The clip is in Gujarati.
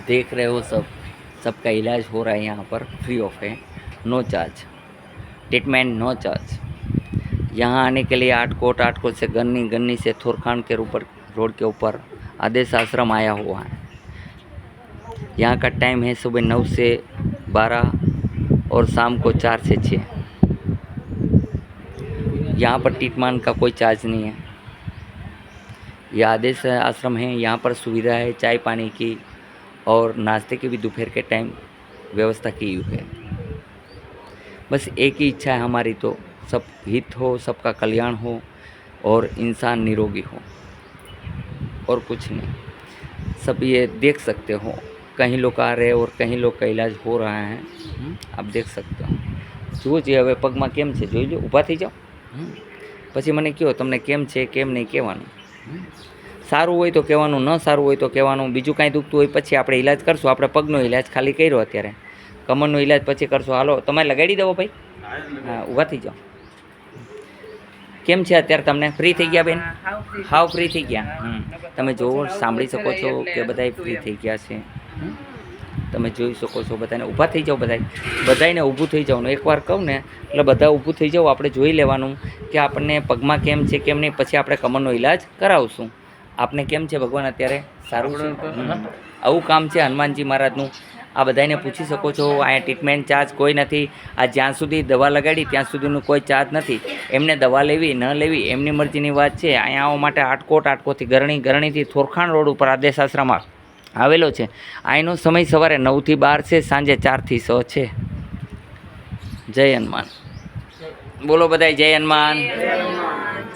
देख रहे हो सब, सबका इलाज हो रहा है यहाँ पर फ्री ऑफ है, no charge, treatment no charge. यहाँ आने के लिए आटकोट से गन्नी से थोरखान के ऊपर रोड के ऊपर आदेश आश्रम आया हुआ है। यहाँ का टाइम है सुबह 9 से 12 और शाम को 4 से 6। यहाँ पर ट्रीटमेंट का कोई चार्ज नहीं है। यह आदेश आश्रम है, यहाँ पर सुविधा है चाय पानी की और नाश्ते की भी दोपहर के टाइम व्यवस्था की हुई है। बस एक ही इच्छा है हमारी, तो सब हित हो, सबका कल्याण हो और इंसान निरोगी हो, और कुछ नहीं। सब ये देख सकते हो, कहीं लोग आ रहे और कहीं लोग का इलाज हो रहा है। आप देख सकते हो। જુઓ જે હવે પગમાં કેમ છે જોઈ લો, ઊભા થઈ જાઓ, પછી મને કહો તમને કેમ છે કેમ નહીં કહેવાનું। સારું હોય તો કહેવાનું, ન સારું હોય તો કહેવાનું। બીજું કાંઈ દુખતું હોય પછી આપણે ઇલાજ કરશું। આપણે પગનો ઇલાજ ખાલી કર્યો, અત્યારે કમરનો ઇલાજ પછી કરશું। હાલો તમે લગાડી દો ભાઈ, હા ઊભા થઈ જાઓ। કેમ છે અત્યારે તમને? ફ્રી થઈ ગયા બેન? હાવ ફ્રી થઈ ગયા। તમે જો સાંભળી શકો છો કે બધાય ફ્રી થઈ ગયા છે। તમે જોઈ શકો છો। બધાને ઊભા થઈ જાઓ, બધાને ઊભું થઈ જવાનું। એકવાર કહું ને એટલે બધા ઊભું થઈ જાઓ। આપણે જોઈ લેવાનું કે આપણને પગમાં કેમ છે કેમ નહીં, પછી આપણે કમરનો ઇલાજ કરાવશું। આપને કેમ છે ભગવાન અત્યારે? સારું છે। આવું કામ છે હનુમાનજી મહારાજનું। આ બધાને પૂછી શકો છો। અહીંયા ટ્રીટમેન્ટ ચાર્જ કોઈ નથી। આ જ્યાં સુધી દવા લગાડી ત્યાં સુધીનું કોઈ ચાર્જ નથી। એમને દવા લેવી ન લેવી એમની મરજીની વાત છે। અહીંયા આવવા માટે આટકોટથી ગરણીથી થોરખાણ રોડ ઉપર આદેશ આશ્રમ આવેલો છે। અહીંનો સમય સવારે 9 થી 12 છે, સાંજે 4 થી 6 છે। જય હનુમાન, બોલો બધાય જય હનુમાન।